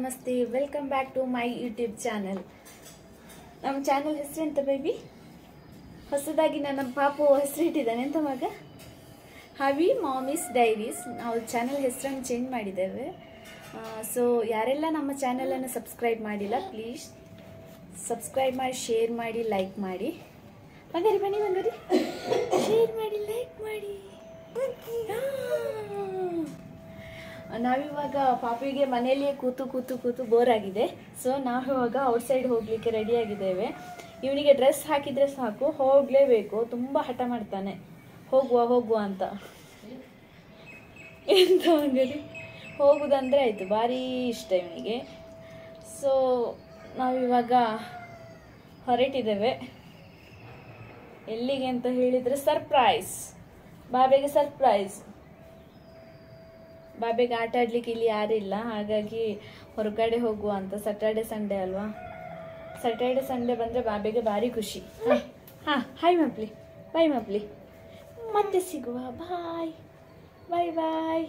ನಮಸ್ತೆ, welcome back to my YouTube channel. ನಮ್ಮ channel ಹೆಸರು ಎಂತ ಬೇಬಿ? ಹೊಸದಾಗಿ ನನ್ನ ಪಾಪು ಹೆಸರು ಇಟ್ಟಿದ್ದಾನೆ. ಎಂತ ಮಗ? ಹವಿ ಮಾಮೀಸ್ ಡೈರೀಸ್. ನಾವು ಚಾನಲ್ ಹೆಸರನ್ನು ಚೇಂಜ್ ಮಾಡಿದ್ದೇವೆ. ಸೊ ಯಾರೆಲ್ಲ ನಮ್ಮ ಚಾನಲನ್ನು ಸಬ್ಸ್ಕ್ರೈಬ್ ಮಾಡಿಲ್ಲ, ಪ್ಲೀಸ್ ಸಬ್ಸ್ಕ್ರೈಬ್ ಮಾಡಿ, ಶೇರ್ ಮಾಡಿ, ಲೈಕ್ ಮಾಡಿ. ಬಂಗಾರಿ ಬನ್ನಿ, ಬಂಗಾರಿ ಶೇರ್ ಮಾಡಿ, ಲೈಕ್ ಮಾಡಿ. ನಾವಿವಾಗ ಪಾಪಿಗೆ ಮನೆಯಲ್ಲಿಯೇ ಕೂತು ಕೂತು ಕೂತು ಬೋರ್ ಆಗಿದೆ. ಸೊ ನಾವಿವಾಗ ಔಟ್ಸೈಡ್ ಹೋಗಲಿಕ್ಕೆ ರೆಡಿ ಆಗಿದ್ದೇವೆ. ಇವನಿಗೆ ಡ್ರೆಸ್ ಹಾಕಿದರೆ ಸಾಕು, ಹೋಗಲೇಬೇಕು. ತುಂಬ ಹಠ ಮಾಡ್ತಾನೆ, ಹೋಗುವ ಹೋಗುವ ಅಂತ. ಎಂತ ಅಂಗಡಿ ಹೋಗುದಂದರೆ ಆಯಿತು, ಭಾರಿ ಇಷ್ಟ ಇವನಿಗೆ. ಸೊ ನಾವಿವಾಗ ಹೊರಟಿದ್ದೇವೆ. ಎಲ್ಲಿಗೆ ಅಂತ ಹೇಳಿದರೆ ಸರ್ಪ್ರೈಸ್, ಬಾಬೆಗೆ ಸರ್ಪ್ರೈಸ್. ಬಾಬೆಗೆ ಆಟ ಆಡ್ಲಿಕ್ಕೆ ಇಲ್ಲಿ ಯಾರಿಲ್ಲ, ಹಾಗಾಗಿ ಹೊರಗಡೆ ಹೋಗುವ ಅಂತ. ಸ್ಯಾಟರ್ಡೆ ಸಂಡೇ ಅಲ್ವಾ, ಸ್ಯಾಟರ್ಡೆ ಸಂಡೇ ಬಂದರೆ ಬಾಬೆಗೆ ಭಾರಿ ಖುಷಿ. ಹಾಂ ಹಾಯ್ ಮಪ್ಲಿ, ಬಾಯ್ ಮಪ್ಲಿ, ಮತ್ತೆ ಸಿಗುವ, ಬಾಯ್ ಬಾಯ್ ಬಾಯ್.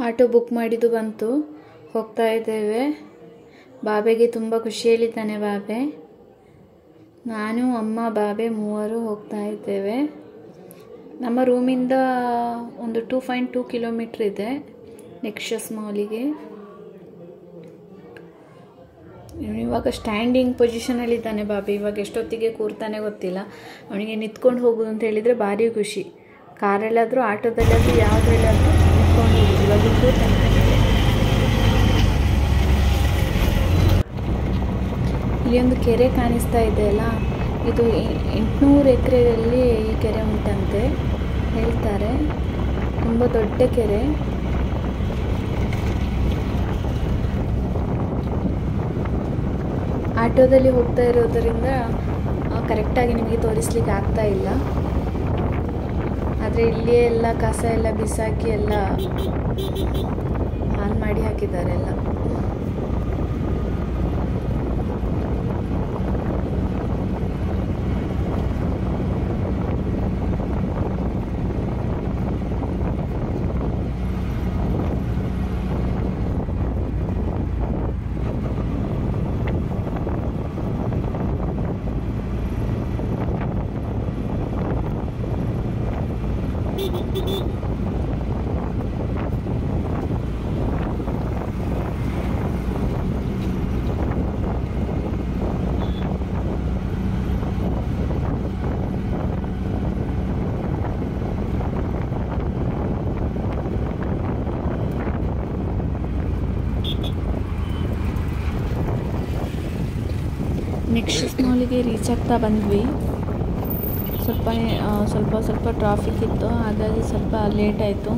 ಆಟೋ ಬುಕ್ ಮಾಡಿದ್ದು ಬಂತು, ಹೋಗ್ತಾ ಇದ್ದೇವೆ. ಬಾಬೆಗೆ ತುಂಬ ಖುಷಿಯಲ್ಲಿದ್ದಾನೆ ಬಾಬೆ. ನಾನು, ಅಮ್ಮ, ಬಾಬೆ ಮೂವರು ಹೋಗ್ತಾ ಇದ್ದೇವೆ. ನಮ್ಮ ರೂಮಿಂದ ಒಂದು 2.2 ಕಿಲೋಮೀಟ್ರ್ ಇದೆ ನೆಕ್ಸಸ್ ಮಾಲಿಗೆ. ಇವಾಗ ಸ್ಟ್ಯಾಂಡಿಂಗ್ ಪೊಸಿಷನಲ್ಲಿದ್ದಾನೆ ಬಾಬೆ. ಇವಾಗ ಎಷ್ಟೊತ್ತಿಗೆ ಕೂರ್ತಾನೆ ಗೊತ್ತಿಲ್ಲ. ಅವನಿಗೆ ನಿಂತ್ಕೊಂಡು ಹೋಗೋದು ಅಂತ ಹೇಳಿದರೆ ಭಾರಿ ಖುಷಿ. ಕಾರಲ್ಲಾದರೂ ಆಟೋದಲ್ಲಾದರೂ ಯಾವುದ್ರಲ್ಲಾದರೂ ನಿಂತ್ಕೊಂಡು ಹೋಗೋದು. ಇವಾಗ ಕೂರ್ತಾನೆ. ಇಲ್ಲಿ ಒಂದು ಕೆರೆ ಕಾಣಿಸ್ತಾ ಇದೆ ಅಲ್ಲ, ಇದು 800 ಎಕರೆಯಲ್ಲಿ ಈ ಕೆರೆ ಉಂಟಂತೆ ಹೇಳ್ತಾರೆ. ತುಂಬ ದೊಡ್ಡ ಕೆರೆ. ಆಟೋದಲ್ಲಿ ಹೋಗ್ತಾ ಇರೋದರಿಂದ ಕರೆಕ್ಟಾಗಿ ನಿಮಗೆ ತೋರಿಸ್ಲಿಕ್ಕೆ ಆಗ್ತಾ ಇಲ್ಲ. ಆದರೆ ಇಲ್ಲಿಯೇ ಎಲ್ಲ ಕಸ ಎಲ್ಲ ಬಿಸಾಕಿ ಎಲ್ಲ ಹಾಳು ಮಾಡಿ ಹಾಕಿದ್ದಾರೆ ಎಲ್ಲ. ನೆಕ್ಸಸ್ ಮಾಲಿಗೆ ರೀಚ್ ಆಗ್ತಾ ಬಂದ್ವಿ. ಸ್ವಲ್ಪ ಟ್ರಾಫಿಕ್ ಇತ್ತು, ಹಾಗಾಗಿ ಸ್ವಲ್ಪ ಲೇಟ್ ಆಯಿತು.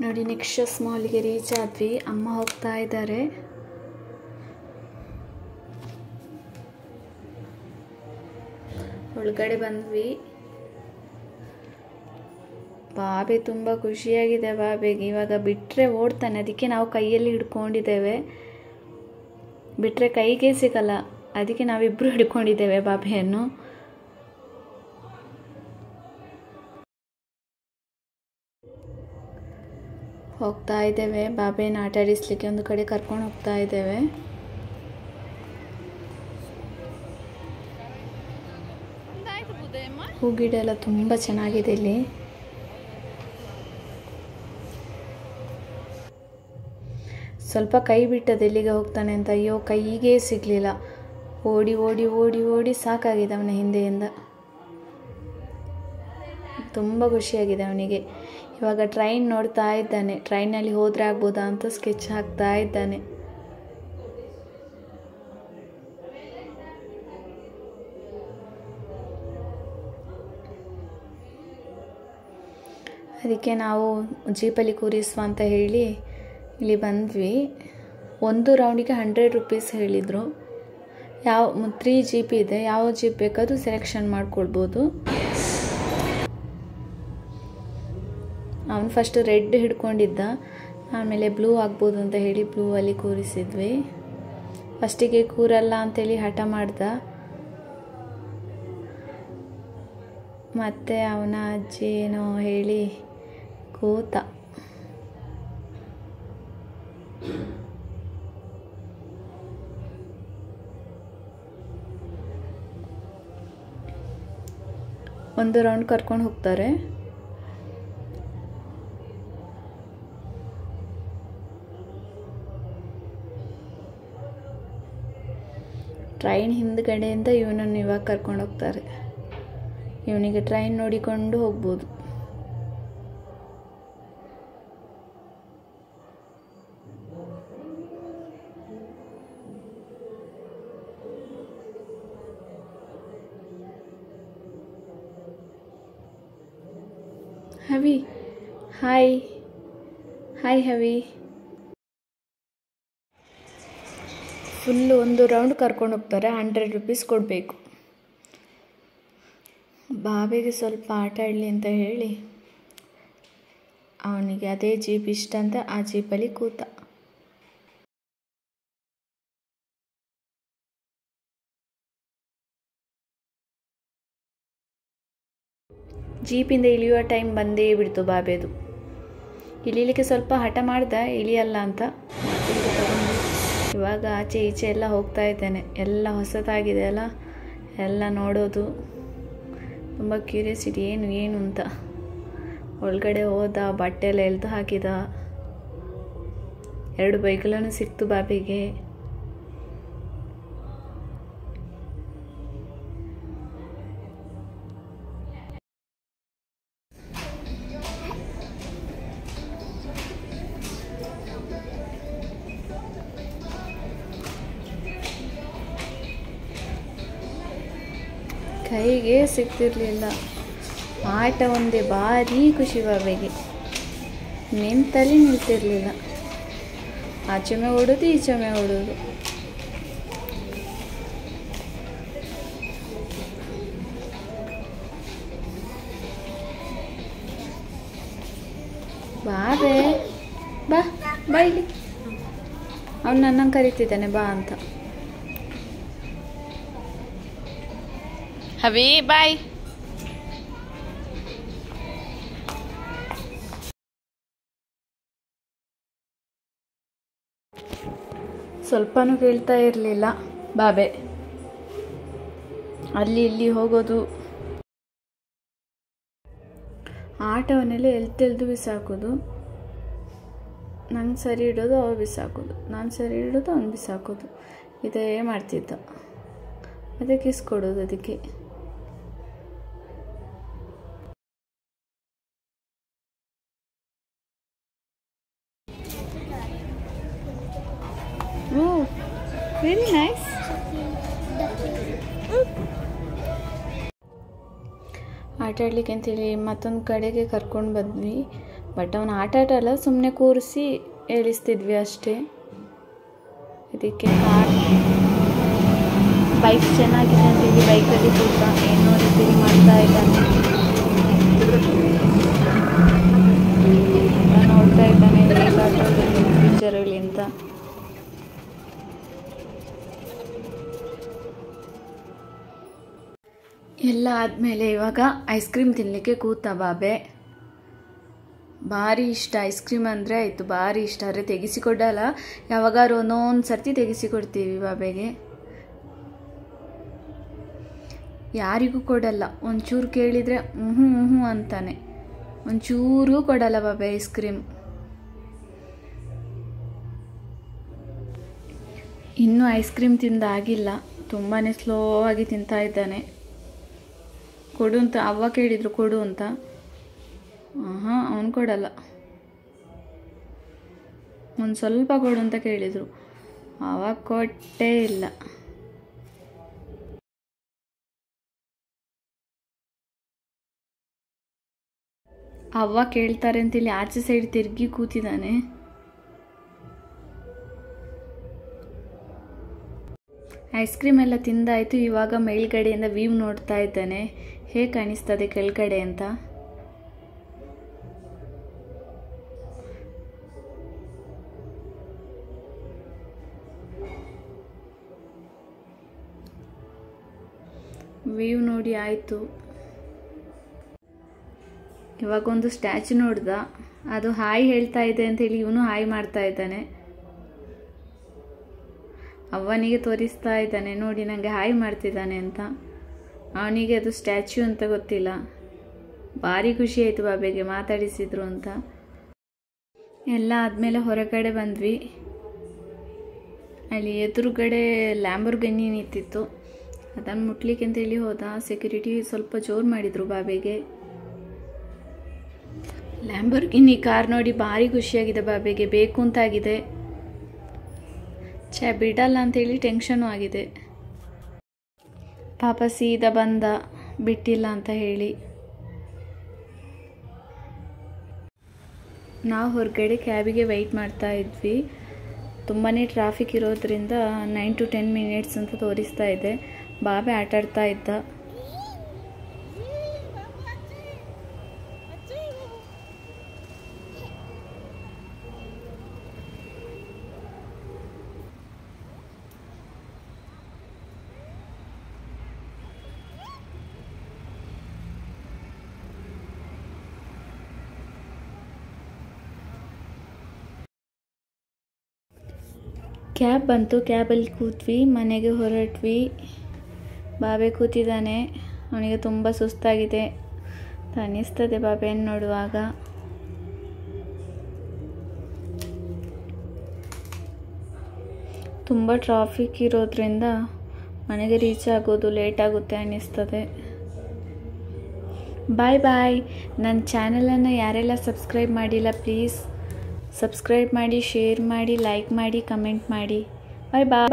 ನೋಡಿ, ನೆಕ್ಸಸ್ ಮಾಲ್ಗೆ ರೀಚ್ ಆದ್ವಿ. ಅಮ್ಮ ಹೋಗ್ತಾ ಇದ್ದಾರೆ. ಒಳಗಡೆ ಬಂದ್ವಿ. ಬಾಬೆ ತುಂಬ ಖುಷಿಯಾಗಿದೆ ಬಾಬೆಗೆ. ಇವಾಗ ಬಿಟ್ಟರೆ ಓಡ್ತಾನೆ, ಅದಕ್ಕೆ ನಾವು ಕೈಯಲ್ಲಿ ಹಿಡ್ಕೊಂಡಿದ್ದೇವೆ. ಬಿಟ್ಟರೆ ಕೈಗೆ ಸಿಗಲ್ಲ, ಅದಕ್ಕೆ ನಾವಿಬ್ಬರು ಹಿಡ್ಕೊಂಡಿದ್ದೇವೆ ಬಾಬೆಯನ್ನು. ಹೋಗ್ತಾ ಇದ್ದೇವೆ. ಬಾಬೆನ ಆಟ ಆಡಿಸ್ಲಿಕ್ಕೆ ಒಂದು ಕಡೆ ಕರ್ಕೊಂಡು ಹೋಗ್ತಾ ಇದ್ದೇವೆ. ಹೂಗಿಡ ಎಲ್ಲ ತುಂಬ ಚೆನ್ನಾಗಿದೆ ಇಲ್ಲಿ. ಸ್ವಲ್ಪ ಕೈ ಬಿಟ್ಟದ್ದು ಎಲ್ಲಿಗೆ ಹೋಗ್ತಾನೆ ಅಂತ. ಅಯ್ಯೋ, ಕೈಗೆ ಸಿಗಲಿಲ್ಲ. ಓಡಿ ಓಡಿ ಓಡಿ ಓಡಿ ಸಾಕಾಗಿದೆ ಅವನ ಹಿಂದೆಯಿಂದ. ತುಂಬ ಖುಷಿಯಾಗಿದೆ ಅವನಿಗೆ. ಇವಾಗ ಟ್ರೈನ್ ನೋಡ್ತಾ ಇದ್ದಾನೆ. ಟ್ರೈನಲ್ಲಿ ಹೋದರೆ ಆಗ್ಬೋದಾ ಅಂತ ಸ್ಕೆಚ್ ಹಾಕ್ತಾ ಇದ್ದಾನೆ. ಅದಕ್ಕೆ ನಾವು ಜೀಪಲ್ಲಿ ಕೂರಿಸುವ ಅಂತ ಹೇಳಿ ಇಲ್ಲಿ ಬಂದ್ವಿ. ಒಂದು ರೌಂಡಿಗೆ 100 ರೂಪೀಸ್ ಹೇಳಿದರು. 3 ಜೀಪ್ ಇದೆ, ಯಾವ ಜೀಪ್ ಬೇಕಾದರೂ ಸೆಲೆಕ್ಷನ್ ಮಾಡ್ಕೊಳ್ಬೋದು. ಅವನು ಫಸ್ಟ್ ರೆಡ್ ಹಿಡ್ಕೊಂಡಿದ್ದ, ಆಮೇಲೆ ಬ್ಲೂ ಆಗ್ಬೋದು ಅಂತ ಹೇಳಿ ಬ್ಲೂ ಅಲ್ಲಿ ಕೂರಿಸಿದ್ವಿ. ಫಸ್ಟಿಗೆ ಕೂರಲ್ಲ ಅಂತೇಳಿ ಹಠ ಮಾಡ್ದ, ಮತ್ತೆ ಅವನ ಅಜ್ಜಿ ಏನೋ ಹೇಳಿ ಕೂತ. ಒಂದು ರೌಂಡ್ ಕರ್ಕೊಂಡು ಹೋಗ್ತಾರೆ. ಟ್ರೈನ್ ಹಿಂದ್ಗಡೆಯಿಂದ ಇವನನ್ನು ಇವಾಗ ಕರ್ಕೊಂಡು ಹೋಗ್ತಾರೆ. ಇವನಿಗೆ ಟ್ರೈನ್ ನೋಡಿಕೊಂಡು ಹೋಗ್ಬೋದು. Havi, hi hi Havi. Full ಒಂದು ರೌಂಡ್ ಕರ್ಕೊಂಡು ಹೋಗ್ತಾರೆ, 100 ರೂಪೀಸ್ ಕೊಡಬೇಕು. ಬಾಬೆಗೆ ಸ್ವಲ್ಪ ಆಟ ಆಡಲಿ ಅಂತ ಹೇಳಿ ಅವನಿಗೆ ಅದೇ ಜೀಪ್ ಇಷ್ಟ ಅಂತ ಆ ಜೀಪಲ್ಲಿ ಕೂತ. ಜೀಪಿಂದ ಇಳಿಯುವ ಟೈಮ್ ಬಂದೇ ಬಿಡ್ತು ಬಾಬೆದು. ಇಳಿಲಿಕ್ಕೆ ಸ್ವಲ್ಪ ಹಠ ಮಾಡ್ದ, ಇಳಿಯಲ್ಲ ಅಂತ. ಇವಾಗ ಆಚೆ ಈಚೆ ಎಲ್ಲ ಹೋಗ್ತಾ ಇದ್ದೇನೆ. ಎಲ್ಲ ಹೊಸದಾಗಿದೆ ಅಲ್ಲ, ಎಲ್ಲ ನೋಡೋದು ತುಂಬ ಕ್ಯೂರಿಯಾಸಿಟಿ, ಏನು ಅಂತ. ಒಳಗಡೆ ಹೋದ, ಬಟ್ಟೆ ಎಲ್ಲ ಎಳೆದು ಹಾಕಿದ. 2 ಬೈಕ್ಗಳನ್ನು ಸಿಕ್ತು ಬಾಬಿಗೆ. ಕೈಗೆ ಸಿಗ್ತಿರ್ಲಿಲ್ಲ. ಆಟ ಒಂದೇ ಭಾರಿ ಖುಷಿ ಬಾಬೆಗೆ. ನಿಂತಲ್ಲಿ ನಿಲ್ತಿರ್ಲಿಲ್ಲ. ಆಚೆಮೆ ಓಡೋದು, ಈಚೆಮೆ ಓಡೋದು. ಬಾಬೆ ಬಾ ಬಾ ಇಲ್ಲಿ. ಅವನು ನನ್ನನ್ನು ಕರಿತಿದ್ದಾನೆ ಬಾ ಅಂತ. ಹವಿ ಬಾಯ್. ಸ್ವಲ್ಪನೂ ಕೇಳ್ತಾ ಇರಲಿಲ್ಲ ಬಾಬೆ. ಅಲ್ಲಿ ಇಲ್ಲಿ ಹೋಗೋದು, ಆಟವನ್ನೆಲ್ಲ ಎಲ್ತೆಲ್ದು ಬಿಸಾಕೋದು. ನಂಗೆ ಸರಿ ಇಡೋದು, ಅವ್ರು ಬಿಸಾಕೋದು. ನಾನು ಸರಿ ಇಡೋದು, ಅವ್ನು ಬಿಸಾಕೋದು. ಇದೇ ಮಾಡ್ತಿದ್ದ. ಅದಕ್ಕೆ ಕಿಸ್ ಕೊಡೋದು ಅದಕ್ಕೆ. Oh, very nice. ಆಟ ಆಡ್ಲಿಕ್ಕೆ ಅಂತೇಳಿ ಮತ್ತೊಂದು ಕಡೆಗೆ ಕರ್ಕೊಂಡು ಬಂದ್ವಿ. ಬಟ್ ಅವನು ಆಟ ಆಡಲ್ಲ, ಸುಮ್ಮನೆ ಕೂರಿಸಿ ಏಳಿಸ್ತಿದ್ವಿ ಅಷ್ಟೇ. ಇದಕ್ಕೆ ಬೈಕ್ ಚೆನ್ನಾಗಿದೆ ಅಂತೇಳಿ ಬೈಕಲ್ಲಿ ಕೂತ ಏನೋ ರಿಪೇರಿ ಮಾಡ್ತಾ ಇದ್ದಾನೆ. ನೋಡ್ತಾ ಇದ್ದಾನೆ ಪಿಕ್ಚರಲ್ಲಿ ಅಂತ. ಎಲ್ಲ ಆದಮೇಲೆ ಇವಾಗ ಐಸ್ ಕ್ರೀಮ್ ತಿನ್ನಲಿಕ್ಕೆ ಕೂತ ಬಾಬೆ. ಭಾರಿ ಇಷ್ಟ ಐಸ್ ಕ್ರೀಮ್ ಅಂದರೆ ಆಯಿತು, ಭಾರಿ ಇಷ್ಟ. ಆದರೆ ತೆಗಿಸಿಕೊಡಲ್ಲ, ಯಾವಾಗಾರು ಒಂದೊಂದು ಸರ್ತಿ ತೆಗಿಸಿಕೊಡ್ತೀವಿ ಬಾಬೆಗೆ. ಯಾರಿಗೂ ಕೊಡಲ್ಲ. ಒಂಚೂರು ಕೇಳಿದರೆ ಹ್ಞೂ ಅಂತಾನೆ. ಒಂಚೂರು ಕೊಡಲ್ಲ ಬಾಬೆ ಐಸ್ ಕ್ರೀಮ್. ಇನ್ನೂ ಐಸ್ ಕ್ರೀಮ್ ತಿಂದಾಗಿಲ್ಲ, ತುಂಬಾ ಸ್ಲೋ ಆಗಿ ತಿಂತಾ ಇದ್ದಾನೆ. ಕೊಡು ಅಂತ ಅವ್ವ ಕೇಳಿದ್ರು, ಕೊಡು ಅಂತ. ಅವನು ಕೊಡಲ್ಲ. ಒಂದು ಸ್ವಲ್ಪ ಕೊಡು ಅಂತ ಕೇಳಿದರು, ಆವಾಗ ಕೊಟ್ಟೇ ಇಲ್ಲ. ಅವ್ವ ಕೇಳ್ತಾರೆ ಅಂತೇಳಿ ಆಚೆ ಸೈಡ್ ತಿರುಗಿ ಕೂತಿದ್ದಾನೆ. ಐಸ್ ಕ್ರೀಮ್ ಎಲ್ಲ ತಿಂದಾಯಿತು. ಇವಾಗ ಮೇಲ್ಗಡೆಯಿಂದ ವ್ಯೂ ನೋಡ್ತಾ ಇದ್ದಾನೆ, ಹೇಗೆ ಕಾಣಿಸ್ತದೆ ಕೆಳಗಡೆ ಅಂತ. ವ್ಯೂ ನೋಡಿ ಆಯಿತು. ಇವಾಗೊಂದು ಸ್ಟ್ಯಾಚು ನೋಡ್ದ, ಅದು ಹಾಯ್ ಹೇಳ್ತಾ ಇದೆ ಅಂತೇಳಿ ಇವನು ಹಾಯ್ ಮಾಡ್ತಾ ಇದ್ದಾನೆ. ಅವನಿಗೆ ತೋರಿಸ್ತಾ ಇದ್ದಾನೆ, ನೋಡಿ ನನಗೆ ಹಾಯ್ ಮಾಡ್ತಿದ್ದಾನೆ ಅಂತ. ಅವನಿಗೆ ಅದು ಸ್ಟ್ಯಾಚ್ಯೂ ಅಂತ ಗೊತ್ತಿಲ್ಲ. ಭಾರಿ ಖುಷಿ ಆಯಿತು ಬಾಬೆಗೆ ಮಾತಾಡಿಸಿದ್ರು ಅಂತ. ಎಲ್ಲ ಆದಮೇಲೆ ಹೊರಗಡೆ ಬಂದ್ವಿ. ಅಲ್ಲಿ ಎದುರುಗಡೆ ಲ್ಯಾಂಬೋರ್ಗಿನಿ ನಿಂತಿತ್ತು, ಅದನ್ನು ಮುಟ್ಲಿಕ್ಕೆ ಅಂತೇಳಿ ಹೋದ. ಸೆಕ್ಯೂರಿಟಿ ಸ್ವಲ್ಪ ಜೋರು ಮಾಡಿದರು ಬಾಬೆಗೆ. ಲ್ಯಾಂಬೋರ್ಗಿನಿ ಕಾರ್ ನೋಡಿ ಭಾರಿ ಖುಷಿಯಾಗಿದೆ ಬಾಬೆಗೆ, ಬೇಕು ಅಂತಾಗಿದೆ. ಬಿಡಲ್ಲ ಅಂತೇಳಿ ಟೆನ್ಷನು ಆಗಿದೆ. ಪಾಪ ಸೀದಾ ಬಂದ, ಬಿಟ್ಟಿಲ್ಲ ಅಂತ ಹೇಳಿ. ನಾವು ಹೊರಗಡೆ ಕ್ಯಾಬಿಗೆ ವೆಯ್ಟ್ ಮಾಡ್ತಾ ಇದ್ವಿ. ತುಂಬಾ ಟ್ರಾಫಿಕ್ ಇರೋದ್ರಿಂದ 9 to 10 minutes ಅಂತ ತೋರಿಸ್ತಾ ಇದೆ. ಬಾಬೆ ಆಟಾಡ್ತಾ ಇದ್ದ. ಕ್ಯಾಬ್ ಬಂತು, ಕ್ಯಾಬಲ್ಲಿ ಕೂತ್ವಿ, ಮನೆಗೆ ಹೊರಟ್ವಿ. ಬಾಬೆ ಕೂತಿದ್ದಾನೆ, ಅವನಿಗೆ ತುಂಬ ಸುಸ್ತಾಗಿದೆ ಅಂತ ಅನ್ನಿಸ್ತದೆ ಬಾಬೆಯನ್ನು ನೋಡುವಾಗ. ತುಂಬ ಟ್ರಾಫಿಕ್ ಇರೋದ್ರಿಂದ ಮನೆಗೆ ರೀಚ್ ಆಗೋದು ಲೇಟ್ ಆಗುತ್ತೆ ಅನ್ನಿಸ್ತದೆ. ಬಾಯ್ ಬಾಯ್. ನನ್ನ ಚಾನಲನ್ನು ಯಾರೆಲ್ಲ ಸಬ್ಸ್ಕ್ರೈಬ್ ಮಾಡಿಲ್ಲ ಪ್ಲೀಸ್ ಸಬ್ಸ್ಕ್ರೈಬ್ ಮಾಡಿ, ಶೇರ್ ಮಾಡಿ, ಲೈಕ್ ಮಾಡಿ, ಕಮೆಂಟ್ ಮಾಡಿ. ಬಾಯ್ ಬಾಯ್.